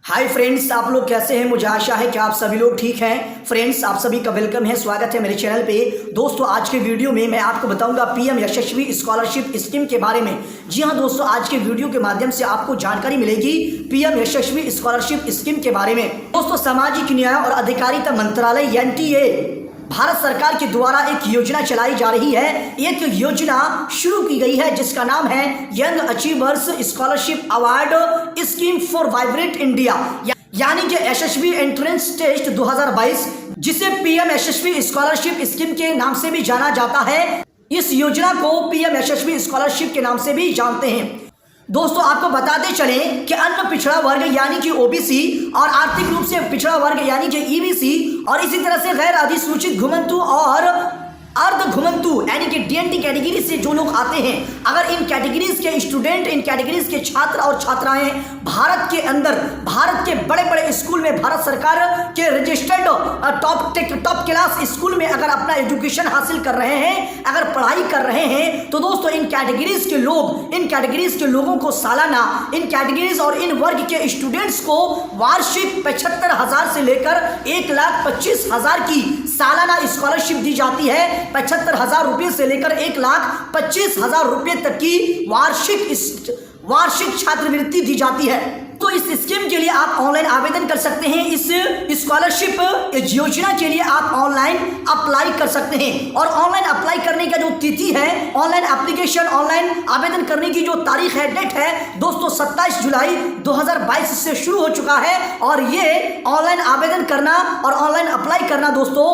Hi friends, आप लोग कैसे हैं। मुझे आशा है कि आप सभी लोग ठीक हैं। फ्रेंड्स, आप सभी का वेलकम है, स्वागत है मेरे चैनल पे। दोस्तों, आज के वीडियो में मैं आपको बताऊंगा पीएम यशस्वी स्कॉलरशिप स्कीम के बारे में। जी हां दोस्तों, आज के वीडियो के माध्यम से आपको जानकारी मिलेगी पीएम यशस्वी स्कॉलरशिप स्कीम के बारे में। दोस्तों, सामाजिक न्याय और अधिकारिता मंत्रालय एनटीए भारत सरकार के द्वारा एक योजना चलाई जा रही है। एक योजना शुरू की गई है जिसका नाम है young achievers scholarship award scheme for vibrant India, यानी कि यशस्वी एंट्रेंस टेस्ट 2022, जिसे पीएम यशस्वी स्कॉलरशिप स्कीम के नाम से भी जाना जाता है। इस योजना को पीएम यशस्वी स्कॉलरशिप के नाम से भी जानते हैं। दोस्तों, आपको बताते चलें कि अन्य पिछड़ा वर्ग यानी कि ओबीसी और आर्थिक रूप से पिछड़ा वर्ग यानी कि ईबीसी और इसी तरह से गैर अधिसूचित घुमंतु और अर्ध घुमंतु यानी कि डीएनटी कैटेगरी से जो लोग आते हैं, अगर इन कैटेगरीज के स्टूडेंट, इन कैटेगरीज के छात्र और छात्राएं भारत के अंदर, भारत के बड़े बड़े स्कूल में, भारत सरकार के रजिस्टर्ड टॉप क्लास स्कूल में अगर अपना एजुकेशन हासिल कर रहे हैं, अगर पढ़ाई कर रहे हैं, तो दोस्तों इन कैटेगरीज के लोग, इन कैटेगरीज के लोगों को सालाना, इन कैटेगरीज और इन वर्ग के स्टूडेंट्स को वार्षिक 75,000 से लेकर 1,25,000 की सालाना स्कॉलरशिप दी जाती है। 75,000 रुपये से लेकर 1,25,000 रुपये तक की वार्षिक छात्रवृत्ति दी जाती है। तो इस स्कीम के लिए आप ऑनलाइन आवेदन कर सकते हैं। इस स्कॉलरशिप योजना के लिए आप ऑनलाइन अप्लाई कर सकते हैं और ऑनलाइन अप्लाई करने का जो तिथि है, ऑनलाइन एप्लीकेशन, ऑनलाइन आवेदन करने की जो तारीख है, डेट है दोस्तों 27 जुलाई 2022 से शुरू हो चुका है। और ये ऑनलाइन आवेदन करना और ऑनलाइन अप्लाई करना दोस्तों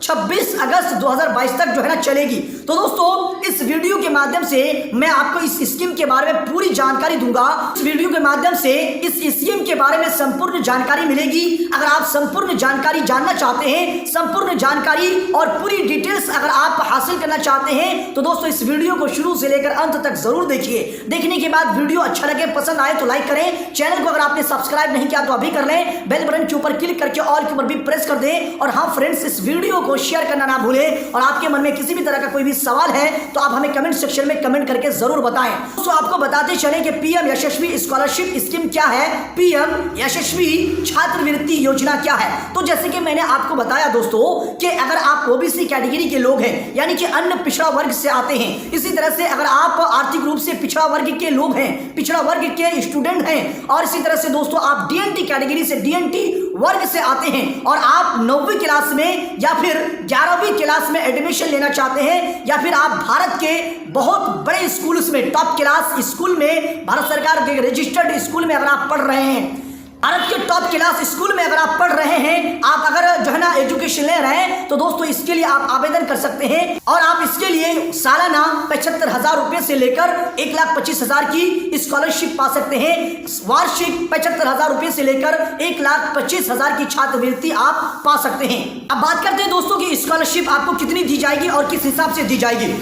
26 अगस्त 2022 तक जो है ना चलेगी। तो दोस्तों, इस वीडियो के माध्यम से मैं आपको इस स्कीम के बारे में पूरी जानकारी दूंगा। इस वीडियो के माध्यम से इस स्कीम के बारे में संपूर्ण जानकारी मिलेगी। अगर आप संपूर्ण जानकारी जानना चाहते हैं, संपूर्ण जानकारी और पूरी डिटेल्स अगर आप हासिल करना चाहते हैं, तो दोस्तों इस वीडियो को शुरू से लेकर अंत तक जरूर देखिए। देखने के बाद वीडियो अच्छा लगे, पसंद आए तो लाइक करें। चैनल को अगर आपने सब्सक्राइब नहीं किया तो अभी कर लें। बेल बटन के ऊपर क्लिक करके ऑल के ऊपर भी प्रेस कर दें। और हाँ फ्रेंड्स, इस वीडियो को शेयर करना ना भूलें। और आपके मन में किसी भी तरह का कोई भी सवाल है तो आप हमें कमेंट सेक्शन में कमेंट करके जरूर बताएं। दोस्तों, आपको बताते चलें कि पीएम यशस्वी स्कॉलरशिप स्कीम क्या है, पीएम यशस्वी छात्रवृत्ति योजना क्या है। तो जैसे कि मैंने आपको बताया दोस्तों कि अगर आप ओबीसी कैटेगरी के लोग हैं, यानी कि अन्य पिछड़ा वर्ग से आते हैं, इसी तरह से अगर आप आर्थिक रूप से पिछड़ा वर्ग के लोग हैं, पिछड़ा वर्ग के स्टूडेंट हैं, और इसी तरह से दोस्तों आप डीएनटी कैटेगरी से, डीएनटी वर्ग से आते हैं और आप 9वीं क्लास में या फिर 11वीं क्लास में एडमिशन लेना चाहते हैं, या फिर आप भारत के बहुत बड़े स्कूल्स में, टॉप क्लास स्कूल में, भारत सरकार के रजिस्टर्ड स्कूल में अगर आप पढ़ रहे हैं, भारत के टॉप क्लास स्कूल में अगर आप पढ़ रहे हैं, आप अगर जो है ना एजुकेशन ले रहे हैं, तो दोस्तों इसके लिए आप आवेदन कर सकते हैं। और आप इसके लिए सालाना 75,000 रुपये से लेकर 1,25,000 की स्कॉलरशिप पा सकते हैं। वार्षिक 75,000 रुपये से लेकर 1,25,000 की छात्रवृत्ति आप पा सकते हैं। अब बात करते हैं दोस्तों कि स्कॉलरशिप आपको कितनी दी जाएगी और किस हिसाब से दी जाएगी।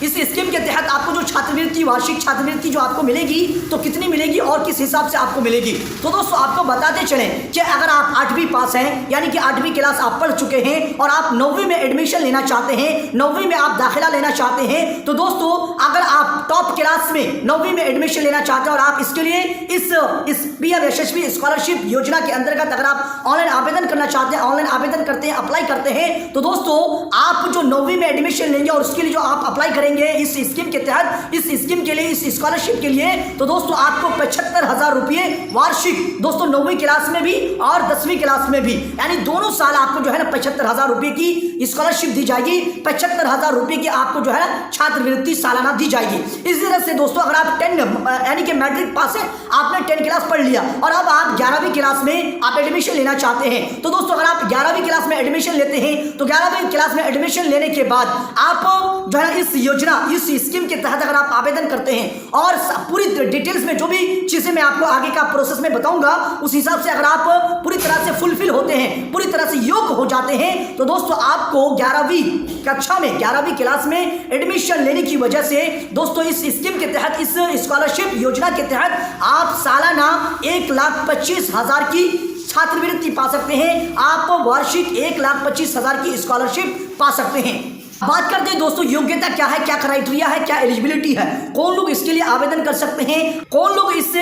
इस स्कीम के तहत आपको जो छात्रवृत्ति, वार्षिक छात्रवृत्ति जो आपको मिलेगी, तो कितनी मिलेगी और किस हिसाब से आपको मिलेगी। तो दोस्तों आपको बताते चलें कि अगर आप 8वीं पास हैं, यानी कि 8वीं क्लास आप पढ़ चुके हैं और आप 9वीं में एडमिशन लेना चाहते हैं, 9वीं में आप दाखिला लेना चाहते हैं, तो दोस्तों अगर आप टॉप क्लास में 9वीं में एडमिशन लेना चाहते हैं और आप इसके लिए इस पीएम यशस्वी स्कॉलरशिप योजना के अंतर्गत अगर आप ऑनलाइन आवेदन करना चाहते हैं, ऑनलाइन आवेदन करते हैं, अप्लाई करते हैं, तो दोस्तों आप जो 9वीं में एडमिशन लेंगे और उसके लिए जो आप अप्लाई करेंगे इस स्कीम के तहत, इस स्कीम के लिए, इस स्कॉलरशिप के लिए, तो दोस्तों आपको 75,000 रुपये वार्षिक, दोस्तों 9वीं क्लास में भी और 10वीं क्लास में भी, यानी दोनों साल आपको जो है ना 75,000 रुपये की स्कॉलरशिप दी जाएगी। 75,000 रुपये की आपको जो है छात्रवृत्ति सालाना दी जाएगी। इसी तरह से दोस्तों अगर आप 10 यानी कि मैट्रिक पास है, आपने 10 क्लास पढ़ लिया और अब आप 11वीं क्लास में आप एडमिशन लेना चाहते हैं, तो दोस्तों अगर आप 11वीं क्लास में एडमिशन लेते हैं, तो 11वीं क्लास में एडमिशन लेने के बाद आप जो है इस योजना, इस स्कीम के तहत अगर आप आवेदन करते हैं और पूरी डिटेल्स में जो भी चीजें मैं आपको आगे का प्रोसेस में बताऊंगा, उस हिसाब से अगर आप पूरी तरह से फुलफिल होते हैं, पूरी तरह से योग्य हो जाते हैं, तो दोस्तों आपको 11वीं कक्षा में, 11वीं क्लास में एडमिशन लेने की वजह से दोस्तों इस स्कीम के तहत, इस स्कॉलरशिप योजना के तहत आप सालाना 1,25,000 की छात्रवृत्ति पा सकते हैं। आप वार्षिक 1,25,000 की स्कॉलरशिप पा सकते हैं। बात करते हैं दोस्तों योग्यता क्या है, क्या क्राइटेरिया है, क्या एलिजिबिलिटी है। कौन लोग इसके लिए आवेदन कर सकते हैं, कौन लोग इस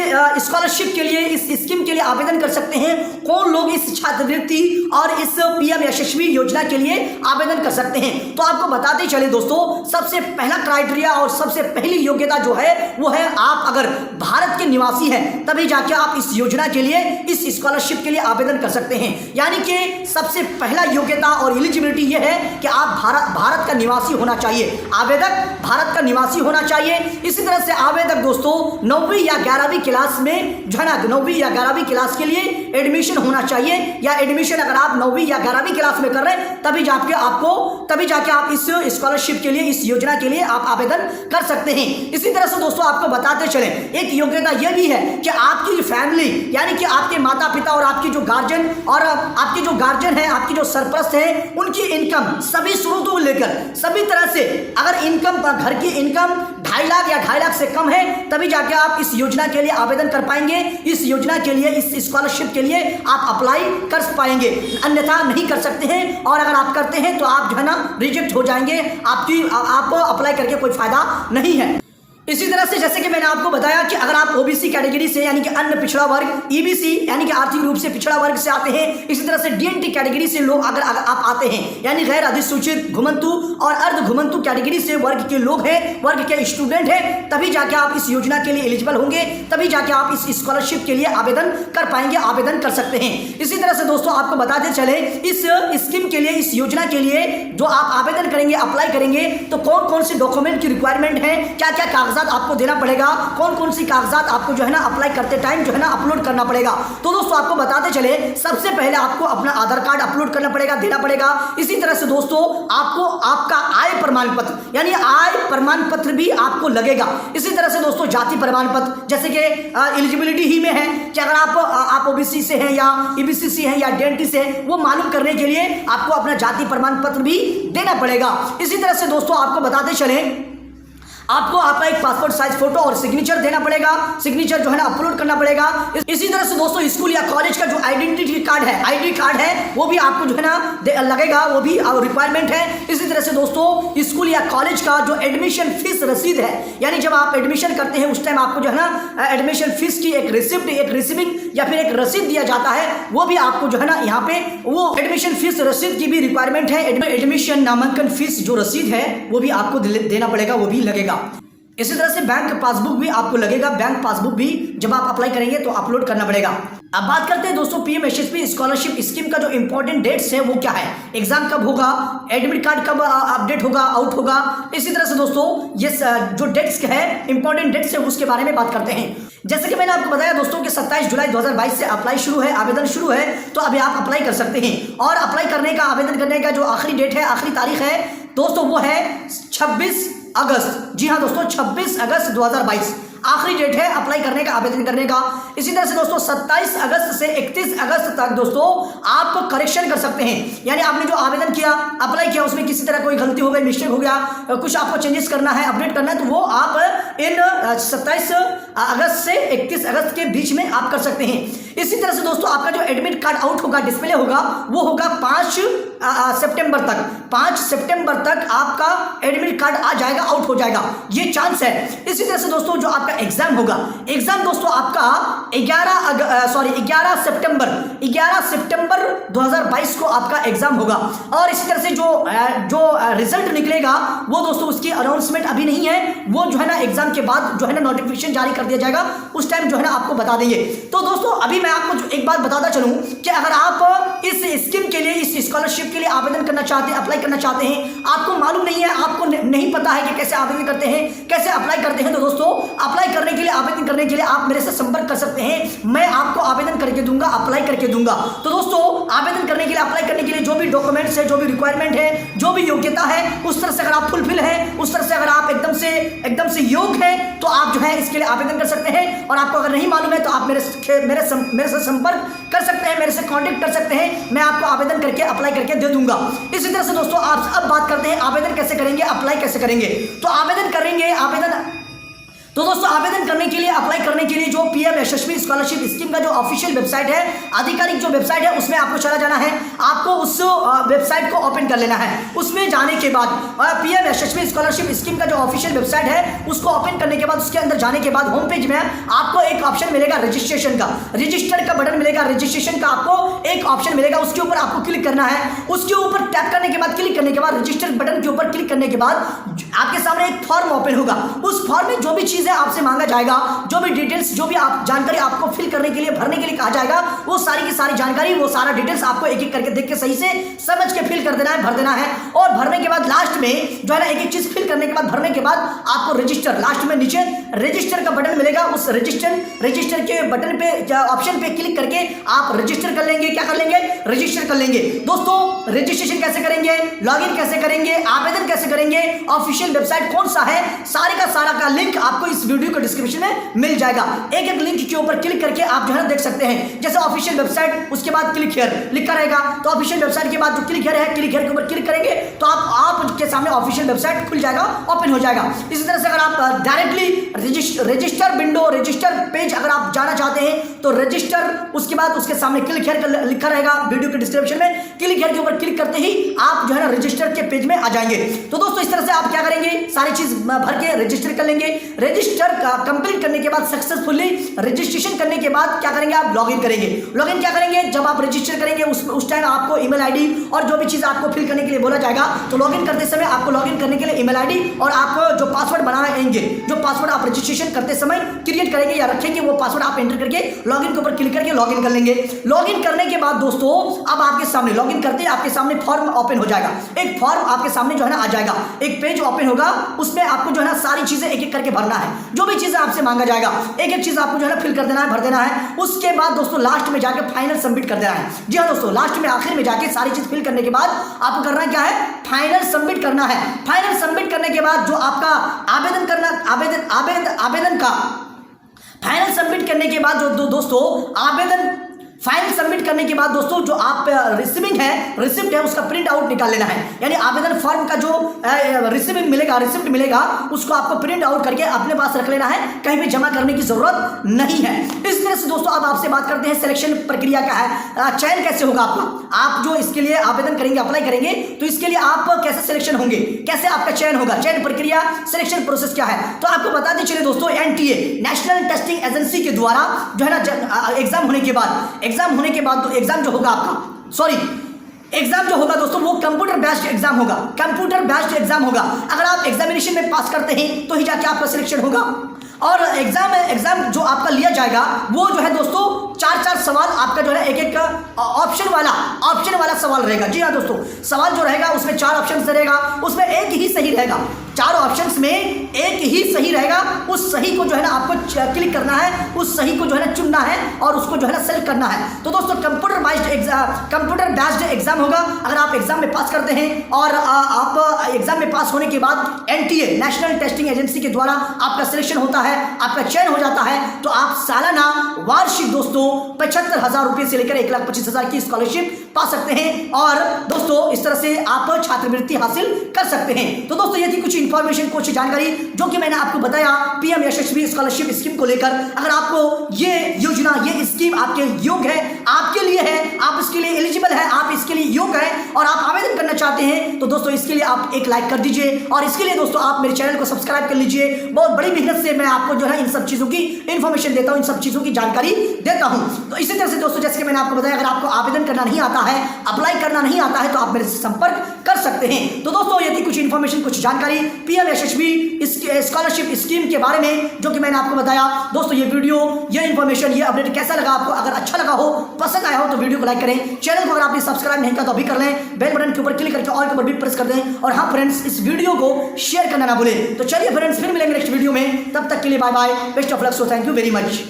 स्कॉलरशिप के लिए, इस स्कीम के लिए आवेदन कर सकते हैं, कौन लोग इस छात्रवृत्ति और इस पीएम यशस्वी योजना के लिए आवेदन कर सकते हैं। तो आपको बताते चले दोस्तों, सबसे पहला क्राइटेरिया और सबसे पहली योग्यता जो है वो है आप अगर भारत के निवासी हैं तभी जाके आप इस योजना के लिए, इस स्कॉलरशिप के लिए आवेदन कर सकते हैं। यानी कि सबसे पहला योग्यता और एलिजिबिलिटी ये है कि आप भारत का निवासी होना चाहिए, आवेदक भारत का निवासी होना चाहिए। इसी तरह से आवेदक दोस्तों 9वीं या 11वीं क्लास में जो है ना, 9वीं या 11वीं क्लास के लिए एडमिशन होना चाहिए, या एडमिशन अगर आप 9वीं या 11वीं क्लास में कर रहे हैं तभी जाके आप इस स्कॉलरशिप के लिए, इस योजना के लिए आप आवेदन कर सकते हैं। इसी तरह से दोस्तों आपको बताते चले, एक योग्यता यह भी है कि आपकी फैमिली यानी कि आपके माता पिता और आपके जो गार्जियन है, आपकी जो सरपरस्त है, उनकी इनकम सभी स्रोतों को लेकर सभी तरह से अगर इनकम, घर की इनकम 2.5 लाख या 2.5 लाख से कम है तभी जाके आप इस योजना के लिए आवेदन कर पाएंगे। इस योजना के लिए, इस स्कॉलरशिप के लिए आप अप्लाई कर पाएंगे, अन्यथा नहीं कर सकते हैं। और अगर आप करते हैं तो आप जो है ना रिजेक्ट हो जाएंगे, आप अप्लाई करके कोई फायदा नहीं है। इसी तरह से जैसे कि मैंने आपको बताया कि अगर आप ओबीसी कैटेगरी से यानी कि अन्य पिछड़ा वर्ग, ईबीसी यानी कि आर्थिक रूप से पिछड़ा वर्ग से आते हैं, इसी तरह से डीएनटी कैटेगरी से लोग अगर आप आते हैं यानी गैर अधिसूचित, घुमंतु और अर्ध घुमंतु कैटेगरी से वर्ग के लोग हैं, वर्ग के स्टूडेंट हैं, तभी जाके आप इस योजना के लिए एलिजिबल होंगे, तभी जाके आप इस स्कॉलरशिप के लिए आवेदन कर पाएंगे, आवेदन कर सकते हैं। इसी तरह से दोस्तों आपको बताते चले, इस स्कीम के लिए, इस योजना के लिए जो आप आवेदन करेंगे, अप्लाई करेंगे तो कौन कौन से डॉक्यूमेंट की रिक्वायरमेंट है, क्या क्या कागजात आपको देना पड़ेगा, कौन कौन सी कागजात आपको जो है ना अप्लाई करते टाइम जो है ना अपलोड करना पड़ेगा। तो दोस्तों आपको बताते चले, सबसे पहले आपको अपना आधार कार्ड अपलोड करना पड़ेगा, देना पड़ेगा। इसी तरह से दोस्तों आपको आपका आय प्रमाण पत्र यानी आय प्रमाण पत्र भी आपको लगेगा। इसी तरह से दोस्तों जाति प्रमाण पत्र, जैसे कि एलिजिबिलिटी ही में है कि अगर आप ओबीसी से हैं या ईबीसी से हैं या डीएनटी से, वो मालूम करने के लिए आपको अपना जाति प्रमाण पत्र भी देना पड़ेगा। इसी तरह से दोस्तों आपको बताते चले, आपको आपका एक पासपोर्ट साइज फोटो और सिग्नेचर देना पड़ेगा, सिग्नेचर जो है ना अपलोड करना पड़ेगा। इसी तरह से दोस्तों स्कूल या कॉलेज का जो आइडेंटिटी कार्ड है, आईडी कार्ड है, वो भी आपको जो है ना लगेगा, वो भी रिक्वायरमेंट है। इसी तरह से दोस्तों स्कूल या कॉलेज का जो एडमिशन फीस रसीद है, यानी जब आप एडमिशन करते हैं उस टाइम आपको जो है ना एडमिशन फीस की एक रिसिप्ट, एक रिसीविंग या फिर एक रसीद दिया जाता है, वो भी आपको जो है ना यहाँ पे वो एडमिशन फीस रसीद की भी रिक्वायरमेंट है। एडमिशन नामांकन फीस जो रसीद है वो भी आपको देना पड़ेगा, वो भी लगेगा। इसी तरह से बैंक पासबुक भी आपको लगेगा, बैंक पासबुक भी जब आप अप्लाई करेंगे तो अपलोड करना पड़ेगा। अब बात करते हैं दोस्तों पीएम यशस्वी स्कॉलरशिप स्कीम का जो इंपॉर्टेंट डेट्स है वो क्या है, एग्जाम कब होगा, एडमिट कार्ड कब अपडेट होगा, आउट होगा। इसी तरह से दोस्तों ये जो डेट्स है, इंपॉर्टेंट डेट्स है, उसके बारे में बात करते हैं। जैसे कि मैंने आपको बताया दोस्तों कि 27 जुलाई 2022 से अप्लाई शुरू है, आवेदन शुरू है, तो अभी आप अप्लाई कर सकते हैं। और अप्लाई करने का, आवेदन करने का जो आखिरी डेट है, आखिरी तारीख है दोस्तों वो है 26 अगस्त। जी हाँ दोस्तों 26 अगस्त 2022 आखिरी डेट है अप्लाई करने का, आवेदन करने का। इसी तरह से दोस्तों 27 अगस्त से 31 अगस्त तक दोस्तों आप करेक्शन कर सकते हैं, यानी आपने जो आवेदन किया, अप्लाई किया, उसमें किसी तरह कोई गलती हो गई, मिस्टेक हो गया, कुछ आपको चेंजेस करना है, अपडेट करना है, तो वो आप इन 27 अगस्त से 31 अगस्त के बीच में आप कर सकते हैं। इसी तरह से दोस्तों आपका जो एडमिट कार्ड आउट होगा, डिस्प्ले होगा, वो होगा 5 सितंबर तक। 5 सितंबर तक आपका एडमिट कार्ड आ जाएगा, आउट हो जाएगा, ये चांस है। इसी तरह से दोस्तों जो आपका एग्जाम होगा, एग्जाम दोस्तों आपका 11 सितंबर 2022 को आपका एग्जाम होगा। और इसी तरह से जो रिजल्ट निकलेगा वो दोस्तों उसकी अनाउंसमेंट अभी नहीं है, वो जो है ना एग्जाम के बाद जो है ना नोटिफिकेशन जारी कर दिया जाएगा, उस टाइम जो है ना आपको बता देंगे। तो दोस्तों अभी मैं आपको जो एक बात बताता चलूं कि अगर आप इस स्कीम के लिए, इस स्कॉलरशिप के लिए आवेदन करना चाहते हैं, अप्लाई करना चाहते हैं, आपको मालूम नहीं है, आपको नहीं पता है कि कैसे आवेदन करते हैं, कैसे अप्लाई करते हैं, तो दोस्तों अप्लाई करने के लिए, आवेदन करने के लिए आप मेरे से संपर्क कर सकते हैं। मैं आपको आवेदन करके दूंगा, अप्लाई करके दूंगा। तो दोस्तों आवेदन करने के लिए, अप्लाई करने के लिए जो भी डॉक्यूमेंट्स है, जो भी रिक्वायरमेंट है, जो भी योग्यता है, उस तरह से अगर आप फुलफिल है, उस तरह से अगर आप एकदम से योग्य है, तो आप जो है इसके लिए आवेदन कर सकते हैं। और आपको अगर नहीं मालूम है तो आप मेरे से संपर्क कर सकते हैं, मेरे से कांटेक्ट कर सकते हैं, मैं आपको आवेदन करके, अप्लाई करके दे दूंगा। इसी तरह से दोस्तों आप अब बात करते हैं आवेदन कैसे करेंगे, अप्लाई कैसे करेंगे। तो आवेदन करेंगे, तो दोस्तों आवेदन करने के लिए, अप्लाई करने के लिए जो पीएम यशस्वी स्कॉलरशिप स्कीम का जो ऑफिशियल वेबसाइट है, आधिकारिक जो वेबसाइट है, उसमें आपको चला जाना है। आपको उस वेबसाइट को ओपन कर लेना है। उसमें जाने के बाद पीएम यशस्वी स्कॉलरशिप स्कीम का जो ऑफिशियल वेबसाइट है उसको ओपन करने के बाद उसके अंदर जाने के बाद होम पेज में आपको एक ऑप्शन मिलेगा रजिस्ट्रेशन का, रजिस्टर का बटन मिलेगा, रजिस्ट्रेशन का आपको एक ऑप्शन मिलेगा, उसके ऊपर आपको क्लिक करना है। उसके ऊपर टैप करने के बाद, क्लिक करने के बाद, रजिस्टर बटन के ऊपर क्लिक करने के बाद आपके सामने एक फॉर्म ओपन होगा। उस फॉर्म में जो भी चीजें आपसे मांगा जाएगा, जो भी डिटेल्स, जो भी आप जानकारी आपको फिल करने के लिए, भरने के लिए कहा जाएगा, वो सारी की सारी जानकारी, वो सारा डिटेल्स आपको एक एक करके देख के सही से समझ के फिल कर देना है, भर देना है। और भरने के बाद लास्ट में जो है ना, एक एक चीज फिल करने के बाद, भरने के बाद आपको रजिस्टर, लास्ट में नीचे रजिस्टर का बटन मिलेगा। उस रजिस्टर के बटन पे, ऑप्शन पे क्लिक करके आप रजिस्टर कर लेंगे। क्या कर लेंगे? रजिस्टर कर लेंगे। दोस्तों रजिस्ट्रेशन कैसे करेंगे, लॉगिन कैसे करेंगे, आवेदन कैसे करेंगे, ऑफिशियल वेबसाइट कौन सा है, सारे का सारा का लिंक आपको इस वीडियो के डिस्क्रिप्शन में मिल जाएगा। एक एक लिंक के ऊपर क्लिक करके आप जो है देख सकते हैं। जैसे ऑफिशियल वेबसाइट, उसके बाद क्लिक हियर लिखा रहेगा, तो ऑफिशियल वेबसाइट के बाद जो क्लिक हियर है, क्लिक हियर के ऊपर क्लिक करेंगे तो आपके सामने ऑफिशियल वेबसाइट खुल जाएगा, ओपन हो जाएगा। इसी तरह से अगर आप directly register window, register page अगर आप जाना चाहते हैं तो रजिस्टर, उसके बाद उसके सामने क्लिक हियर लिखा रहेगा वीडियो के डिस्क्रिप्शन में, क्लिक हियर के ऊपर क्लिक करते ही आप जो है ना रजिस्टर के पेज में आ जाएंगे। तो दोस्तों इस तरह से आप क्या करेंगे, सारी चीज भर के रजिस्टर कर लेंगे। रजिस्टर कंप्लीट करने के बाद, सक्सेसफुली रजिस्ट्रेशन करने के बाद क्या करेंगे, आप लॉगिन करेंगे। लॉगिन क्या करेंगे, जब आप रजिस्टर करेंगे उस टाइम आपको ईमेल आईडी और जो भी चीज आपको फिल करने के लिए बोला जाएगा, तो लॉगिन करते समय आपको लॉगिन करने के लिए ईमेल आईडी और आपको जो पासवर्ड बनाएंगे, जो पासवर्ड आप रजिस्ट्रेशन करते समय क्रिएट करेंगे या रखेंगे, वो पासवर्ड आप एंटर करके लॉगिन के ऊपर क्लिक करके लॉगिन कर लेंगे। लॉगिन करने के बाद दोस्तों अब आपके सामने, लॉगिन करते ही आपके सामने फॉर्म ओपन हो जाएगा। एक फॉर्म आपके सामने जो है ना आ जाएगा, एक पेज ओपन होगा, उसमें आपको जो है ना सारी चीजें एक एक करके भरना है। जो भी चीजें आपसे मांगा जाएगा एक एक चीज आपको जो है ना फिल कर देना है, भर देना है। उसके बाद दोस्तों लास्ट में जाके फाइनल सबमिट कर देना है। जी हाँ दोस्तों, लास्ट में आखिर में जाके सारी चीज फिल करने के बाद आपको करना क्या है, फाइनल सबमिट करना है। फाइनल सबमिट करने के बाद जो आपका आवेदन करना, आवेदन का फाइनल सबमिट करने के बाद जो दोस्तों आवेदन फाइल सबमिट करने के बाद दोस्तों जो आप रिसीविंग है, रिसिप्ट है, उसका प्रिंट आउट निकाल लेना है। यानी आवेदन फॉर्म का जो रिसीविंग मिलेगा, रिसिप्ट मिलेगा, उसको आपको प्रिंट आउट करके अपने पास रख लेना है, कहीं भी जमा करने की जरूरत नहीं है। इस तरह से दोस्तों अब आपसे बात करते हैं सिलेक्शन प्रक्रिया क्या है, चयन कैसे होगा आपका। आप जो इसके लिए आवेदन करेंगे, अप्लाई करेंगे, तो इसके लिए आप कैसे सिलेक्शन होंगे, कैसे आपका चयन होगा, चयन प्रक्रिया, सिलेक्शन प्रोसेस क्या है, तो आपको बताते चलिए दोस्तों। NTA नेशनल टेस्टिंग एजेंसी के द्वारा जो है ना एग्जाम होने के बाद, एग्जाम जो होगा आपका, सॉरी एग्जाम जो होगा दोस्तों वो कंप्यूटर बेस्ड एग्जाम होगा, कंप्यूटर बेस्ड एग्जाम होगा। अगर आप एग्जामिनेशन में पास करते हैं तो ही जाके आपका सिलेक्शन होगा। और एग्जाम जो आपका लिया जाएगा वो जो है दोस्तों 4 सवाल आपका जो है एक ऑप्शन वाला सवाल रहेगा। जी हाँ दोस्तों, सवाल जो रहेगा उसमें 4 ऑप्शन रहेगा, उसमें एक ही सही रहेगा। 4 ऑप्शंस में एक ही सही रहेगा। उस सही को जो है ना आपको क्लिक करना है, उस सही को जो है ना चुनना है और उसको जो है ना सेलेक्ट करना है। तो दोस्तों कंप्यूटर बेस्ड एग्जाम होगा। अगर आप एग्जाम में पास करते हैं और आप एग्जाम में पास होने के बाद NTA नेशनल टेस्टिंग एजेंसी के द्वारा आपका सिलेक्शन होता है, आपका चयन हो जाता है, तो आप सालाना वार्षिक दोस्तों 75,000 रुपए से लेकर 1,25,000 की स्कॉलरशिप पा सकते हैं। और दोस्तों इस तरह से आप छात्रवृत्ति हासिल कर सकते हैं। तो दोस्तों ये थी कुछ इंफॉर्मेशन, कुछ जानकारी जो कि मैंने आपको बताया पीएम यशस्वी स्कॉलरशिप स्कीम को लेकर। अगर आपको ये योजना, ये स्कीम आपके योग्य है, आपके लिए है, आप इसके लिए एलिजिबल है, आप इसके लिए योग्य है और आप आवेदन करना चाहते हैं, तो दोस्तों इसके लिए आप एक लाइक कर दीजिए और इसके लिए दोस्तों आप मेरे चैनल को सब्सक्राइब कर लीजिए। बहुत बड़ी मेहनत से मैं आपको जो है इन सब चीजों की इंफॉर्मेशन देता हूं, इन सब चीजों की जानकारी देता हूं। तो इसी तरह से दोस्तों जैसे कि मैंने आपको बताया, अगर आपको आवेदन करना नहीं आता है, अप्लाई करना नहीं आता है, तो आप मेरे से संपर्क कर सकते हैं। तो दोस्तों ये थी कुछ इंफॉर्मेशन, कुछ जानकारी पीएम यशस्वी स्कॉलरशिप स्कीम के बारे में जो कि मैंने आपको बताया। दोस्तों ये वीडियो, ये इंफॉर्मेशन, ये अपडेट कैसा लगा आपको? अगर अच्छा लगा हो, पसंद आया हो तो वीडियो को लाइक करें। चैनल को अगर आपने सब्सक्राइब नहीं किया तो अभी कर लें, बेल बटन के ऊपर क्लिक करके ऑल के ऊपर भी प्रेस कर दें। और हाँ फ्रेंड्स, इस वीडियो को शेयर करना ना भूलें। तो चलिए फ्रेंड्स, फिर मिलेंगे नेक्स्ट वीडियो में, तब तक के लिए bye bye, best of luck, so thank you very much.